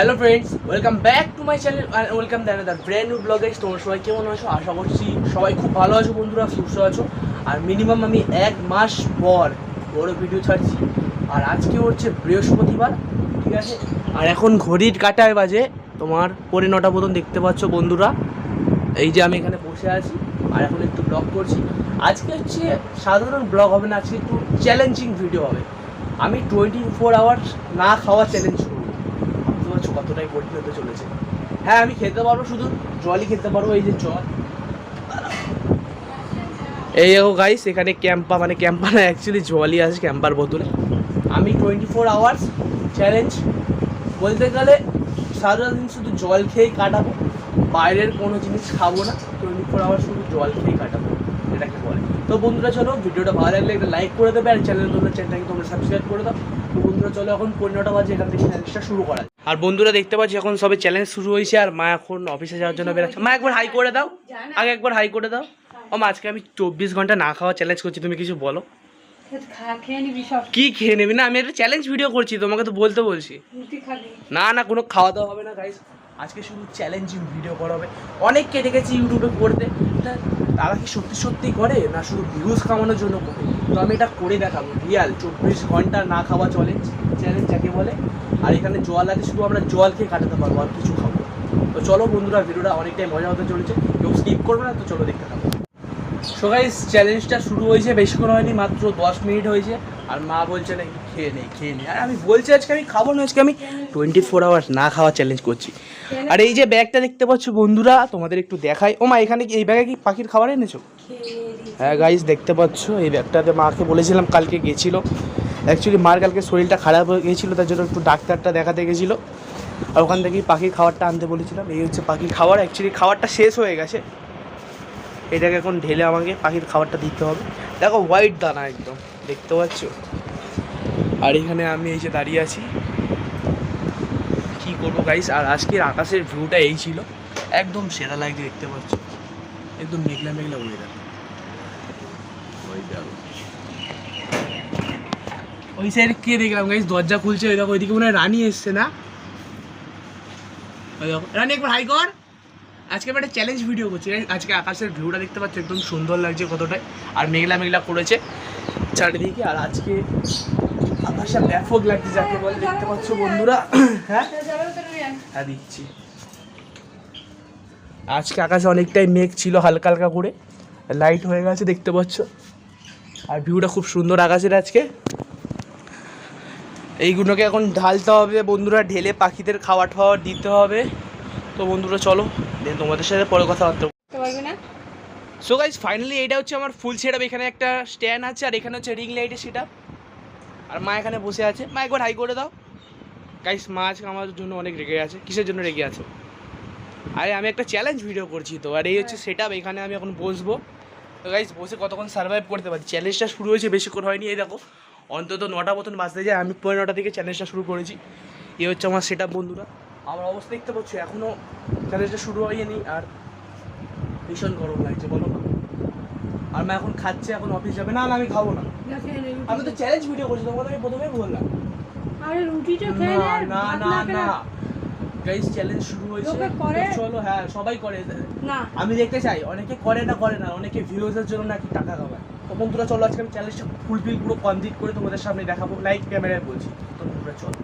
Hello friends, welcome back to my channel and welcome to another brand new blog. Guys, তোমরা সবাই কেমন আছো? আশা করছি সবাই খুব ভালো আছো বন্ধুরা, সুস্থ আছো। আর মিনিমাম আমি 1 মাস পর বড় ভিডিও ছাড়ছি। আর আজকে হচ্ছে বৃহস্পতিবার, ঠিক আছে। আর এখন ঘড়ির কাঁটায় বাজে তোমার 9:30 মতন, দেখতে পাচ্ছ বন্ধুরা। এই যে আমি এখানে বসে আছি আর এখন একটু ব্লগ করছি। আজকে হচ্ছে সাধারণ ব্লগ হবে না, আজকে একটু চ্যালেঞ্জিং ভিডিও হবে। আমি 24 আওয়ার্স না খাওয়া চ্যালেঞ্জ করবো। বুঝতে পারছো কতটাই কঠিন হতে চলেছে। হ্যাঁ, আমি খেতে পারবো, শুধু জলই খেতে পারবো। এই যে জল, এই দেখো গাইস, এখানে ক্যাম্পা না অ্যাকচুয়ালি জলই আছে ক্যাম্পার বোতলে। আমি 24 আওয়ার্স চ্যালেঞ্জ বলতে গেলে সারা দিন শুধু জল খেয়েই কাটাবো, বাইরের কোনো জিনিস খাবো না। 24 আওয়ার্স শুধু জল খেয়েই কাটাবো, এটাকে বলে। তো বন্ধুরা চলো, ভিডিওটা ভালো লাগলে একটা লাইক করে দেবে, আর চ্যানেলটাকে তোমরা সাবস্ক্রাইব করে দাও। তো বন্ধুরা চলো, এখন 9:15 বাজে, এখান থেকে চ্যালেঞ্জটা শুরু করা। আর বন্ধুরা দেখতে পাচ্ছি এখন সবে চ্যালেঞ্জ শুরু হয়েছে, আর মা এখন অফিসে যাওয়ার জন্য বেরোচ্ছে। মা একবার হাই করে দাও, আগে একবার হাই করে দাও। ও মা, আজকে আমি 24 ঘন্টা না খাওয়া চ্যালেঞ্জ করছি, তুমি কিছু বলো। কি খেয়ে নিবি? না, আমি একটা চ্যালেঞ্জ ভিডিও করছি, তোমাকে তো বলতে বলছি। না, কোনো খাওয়া দাওয়া হবে না গাইস, আজকে শুধু চ্যালেঞ্জিং ভিডিও করা হবে। অনেককে দেখেছি ইউটিউবে করতে, তারা কি সত্যি করে না শুধু ভিউজ কামানোর জন্য করে? তো আমি এটা করে দেখাবো, রিয়াল 24 ঘন্টা না খাওয়া চ্যালেঞ্জ যাকে বলে। আর এখানে জল আছে, শুধু আমরা জল খেয়ে কাটাতে পারবো, আর কিছু খাবো। তো চলো বন্ধুরা, ভিডিওটা অনেকটাই মজা হতে চলেছে, কেউ স্কিপ করবে না। তো চলো দেখতে থাকো। সো গাইস, চ্যালেঞ্জটা শুরু হয়েছে, বেশিক্ষণ হয়নি, মাত্র 10 মিনিট হয়েছে। আর মা বলছে নাকি খেয়ে নেই। আর আমি বলছি আজকে আমি খাবো না, আজকে আমি 24 আওয়ার্স না খাওয়া চ্যালেঞ্জ করছি। আর এই যে ব্যাগটা দেখতে পাচ্ছ বন্ধুরা, তোমাদের একটু দেখাই। ও মা, এখানে এই ব্যাগে কি পাখির খাবার এনেছো? হ্যাঁ গাইস, দেখতে পাচ্ছ এই ব্যাগটাতে মাকে বলেছিলাম, কালকে গেছিলো। অ্যাকচুয়ালি মার কালকে শরীরটা খারাপ হয়ে গিয়েছিলো, তার জন্য একটু ডাক্তারটা দেখাতে গেছিলো। আর ওখান থেকেই পাখির খাবারটা আনতে বলেছিলাম। এই হচ্ছে পাখির খাবার। অ্যাকচুয়ালি খাবারটা শেষ হয়ে গেছে, এটাকে এখন ঢেলে আমাকে পাখির খাবারটা দিতে হবে। দেখো, হোয়াইট দানা একদম, দেখতে পাচ্ছ। আর এখানে আমি এই যে দাঁড়িয়ে আছি, কী করবো গাইস। আর আজকের আকাশের ভিউটা এই ছিল, একদম সেরা লাগছে, দেখতে পাচ্ছ, একদম মেঘলা ওয়েদার। ওই সাইডে কে দেখলাম গাইস, দরজা খুলছে, ওই দেখো, ওইদিকে মনে হয় রানী এসছে না? ওই দেখো রানী, একবার হাই কর। আজকে আমি একটা চ্যালেঞ্জ ভিডিও করছি। আজকে আকাশের ভিউটা দেখতে পাচ্ছ, একদম সুন্দর লাগছে কতটাই। আর মেঘলা করেছে চারিদিকে। আর আজকে আকাশটা ব্যাপক লাগছে যাকে বলে, দেখতে পাচ্ছ বন্ধুরা। হ্যাঁ দিচ্ছি। আজকে আকাশে অনেকটাই মেঘ ছিল, হালকা করে লাইট হয়ে গেছে, দেখতে পাচ্ছ। আর ভিউটা খুব সুন্দর আকাশের আজকে। এইগুলোকে এখন ঢালতে হবে বন্ধুরা, ঢেলে পাখিদের খাওয়া দিতে হবে। তো বন্ধুরা চলো, তোমাদের সাথে পরে কথাবার্তা বলবো না। সো গাইস, ফাইনালি এটা হচ্ছে আমার ফুল সেটআপ। এখানে একটা স্ট্যান্ড আছে, আর এখানে হচ্ছে রিং লাইটের সেটআপ। আর মা এখানে বসে আছে। মা একবার হাই করে দাও। গাইস, মা আজকে আমার জন্য অনেক রেগে আছে। কিসের জন্য রেগে আছে? আরে আমি একটা চ্যালেঞ্জ ভিডিও করছি তো। আর এই হচ্ছে সেটআপ, এখানে আমি এখন বসবো। তো গাইস, বসে কতক্ষণ সার্ভাইভ করতে পারি। চ্যালেঞ্জটা শুরু হয়েছে, বেশিক্ষণ হয়নি। এই দেখো, অন্তত 9টা মতন বাজতে যায়, আমি 9:30 থেকে চ্যালেঞ্জটা শুরু করেছি। এই হচ্ছে আমার সেটআপ বন্ধুরা। আমার অবস্থা দেখতে পাচ্ছ, এখনও চ্যালেঞ্জটা শুরু হয়নি, আর ভীষণ গরম লাগছে, বলো না। আর মা এখন খাচ্ছে, এখন অফিস যাবে। না, আমি খাবো না, আমি তো চ্যালেঞ্জ ভিডিও করছি, তোমাকে আমি প্রথমেই বললাম। না গাইস, চ্যালেঞ্জ শুরু হয়েছে, চলো। হ্যাঁ, সবাই করে না, আমি দেখতে চাই। অনেকে করে না, অনেকে ভিউজের জন্য নাকি টাকা কামায়। তো বন্ধুরা চলো, আজকে আমি চ্যালেঞ্জটা ফুলফিল পুরো কমপ্লিট করে তোমাদের সামনে দেখাবো, লাইভ ক্যামেরায় বলছি। তো বন্ধুরা চলো।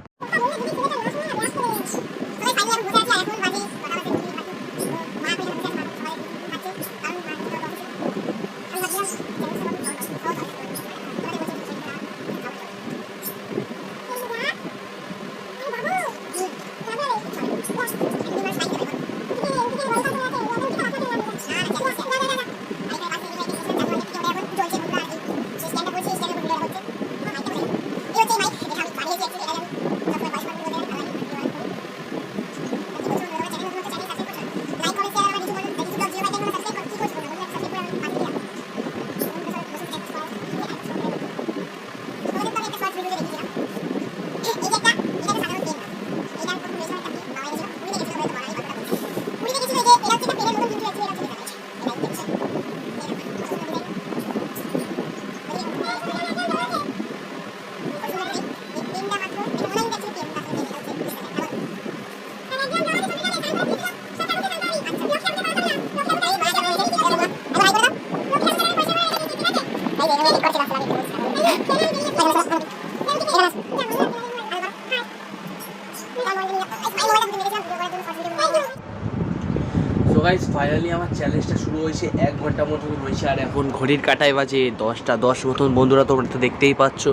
ফাইনালি আমার চ্যালেঞ্জটা শুরু হয়েছে, 1 ঘন্টা মতন হয়েছে। আর এখন ঘড়ির কাঁটায় বাজে 10টা 10 মতন বন্ধুরা, তোমরা তো দেখতেই পাচ্ছ।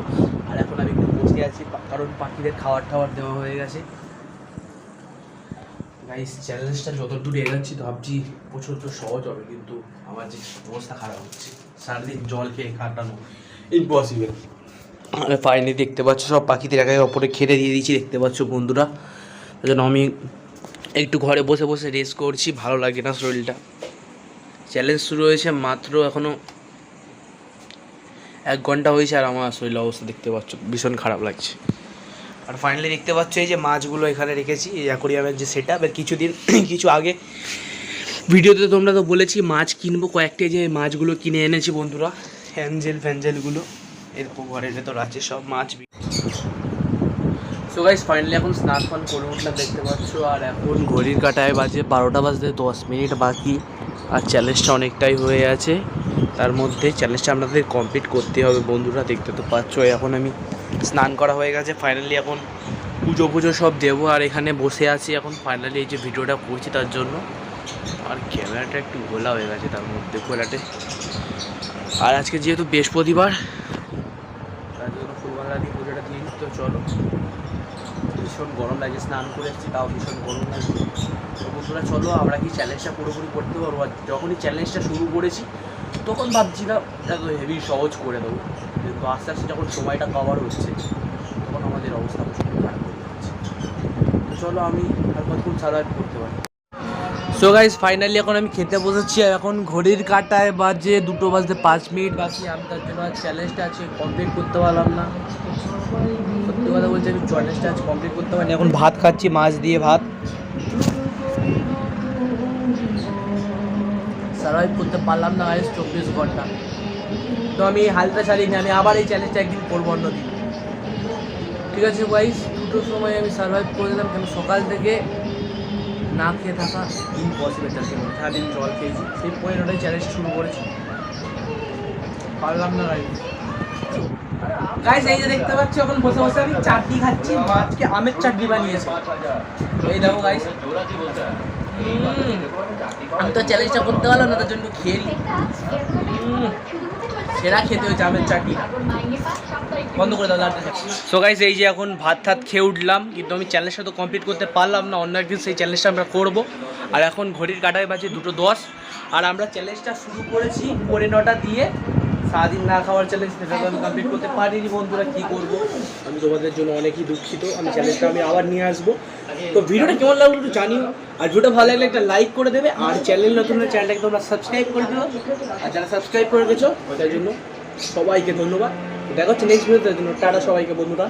আর এখন আমি একটু বসে আছি কারণ পাখিদের খাবার টাবার দেওয়া হয়ে গেছে। গাইস চ্যালেঞ্জটা যতদূর এগোচ্ছি তো ভাবছি প্রচণ্ড সহজ হবে, কিন্তু আমার যে অবস্থা খারাপ হচ্ছে, সারাদিন জল খেয়ে কাটানো ইম্পসিবল। আর ফাইনালি দেখতে পাচ্ছ সব পাখিদের একে অপরে খেতে দিয়ে দিয়েছি, দেখতে পাচ্ছ বন্ধুরা। ওই জন্য আমি একটু ঘরে বসে বসে রেস্ট করছি, ভালো লাগে না শরীরটা। চ্যালেঞ্জ শুরু হয়েছে মাত্র এখনও 1 ঘন্টা হয়েছে, আর আমার শরীরের অবস্থা দেখতে পাচ্ছ ভীষণ খারাপ লাগছে। আর ফাইনালি দেখতে পাচ্ছ এই যে মাছগুলো এখানে রেখেছি, এই অ্যাকোরিয়ামের যে সেট আপ। এর কিছু আগে ভিডিওতে তোমরা তো বলেছি মাছ কিনবো, কয়েকটা যে মাছগুলো কিনে এনেছি বন্ধুরা, ফ্যাঞ্জেলগুলো এরকম ঘরের ভেতর আছে সব মাছ। সো গাইস ফাইনালি এখন স্নান ফান করে উঠলাম, দেখতে পাচ্ছ। আর এখন ঘড়ির কাঁটায় বাজে 12টা বাজতে 10 মিনিট বাকি। আর চ্যালেঞ্জটা অনেকটাই হয়ে আছে, তার মধ্যে চ্যালেঞ্জটা আপনাদের কমপ্লিট করতে হবে বন্ধুরা, দেখতে তো পাচ্ছ। এখন আমি স্নান করা হয়ে গেছে, ফাইনালি এখন পুজো সব দেবো। আর এখানে বসে আছি এখন, ফাইনালি এই যে ভিডিওটা করছি তার জন্য। আর ক্যামেরাটা একটু ঘোলা হয়ে গেছে তার মধ্যে ঘোলাটে। আর আজকে যেহেতু বৃহস্পতিবার, তার জন্য ফুলবাংলা দিয়ে পুজোটা দিয়ে তো চলো। ভীষণ গরম লাগে, স্নান করে এসেছি তাও ভীষণ গরম লাগে। তো বন্ধুরা চলো আমরা কি চ্যালেঞ্জটা পুরোপুরি করতে পারবো। আর যখনই চ্যালেঞ্জটা শুরু করেছি তখন ভাবছিলাম এত হেভি সহজ করে দেবো, কিন্তু আস্তে আস্তে যখন সময়টা কভার হচ্ছে তখন আমাদের অবস্থা ভীষণ খারাপ হয়ে যাচ্ছে। তো চলো আমি আর কতক্ষণ সার্ভাইভ করতে পারি। সো গাইস ফাইনালি এখন আমি খেতে বসেছি, আর এখন ঘড়ির কাঁটায় বাজে 2টো বাজতে 5 মিনিট বাকি। আমি তার জন্য চ্যালেঞ্জটা আছে কমপ্লিট করতে পারলাম না, সত্যি কথা বলছি আমি চ্যালেঞ্জটা আজ কমপ্লিট করতে পারিনি। এখন ভাত খাচ্ছি, মাছ দিয়ে ভাত। সার্ভাইভ করতে পারলাম না গাইস 24 ঘন্টা। তো আমি হালটা ছাড়িনি, আমি আবার এই চ্যালেঞ্জটা একদিন করবো অন্যদিন। ঠিক আছে গাইস, 2টোর সময় আমি সার্ভাইভ করে দিলাম, কারণ সকাল থেকে না খেয়ে থাকা ইম্পসিবল। সারাদিন জল খেয়েছি, সেই পয়েন্টটাই চ্যালেঞ্জ শুরু করেছি, পারলাম না গাইস। এই যে দেখতে পাচ্ছি এখন বসে বসে আমি চাটনি খাচ্ছি, মাছকে আমের চাটনি বানিয়েছে, এই দেখো গাইস। আমি তো চ্যালেঞ্জটা করতে পারলাম না, তার জন্য খেয়ে নিই। সেরা খেতে হয়েছে আমের চাটনি, বন্ধ করে দাও। সো গাইস এই যে এখন ভাত খেয়ে উঠলাম, কিন্তু আমি চ্যালেঞ্জটা তো কমপ্লিট করতে পারলাম না, অন্য একদিন সেই চ্যালেঞ্জটা আমরা করবো। আর এখন ঘড়ির কাঁটায় বাজে 2:10, আর আমরা চ্যালেঞ্জটা শুরু করেছি 9:30 দিয়ে। সারাদিন না খাওয়ার চ্যালেঞ্জ, সেটা তো আমি কমপ্লিট করতে পারিনি বন্ধুরা, কী করবো। আমি তোমাদের জন্য অনেকই দুঃখিত, আমি চ্যালেঞ্জটা আমি আবার নিয়ে আসবো। তো ভিডিওটা কেমন লাগলো একটু জানিও, আর ভিডিওটা ভালো লাগলে একটা লাইক করে দেবে, আর চ্যানেল নতুন হলে চ্যানেলটাকে তোমরা সাবস্ক্রাইব করে দেবে। আর যারা সাবস্ক্রাইব করে গেছো তার জন্য সবাইকে ধন্যবাদ। দেখা হচ্ছে নেক্সট ভিডিওতে, জন্য টাটা সবাইকে বন্ধুরা।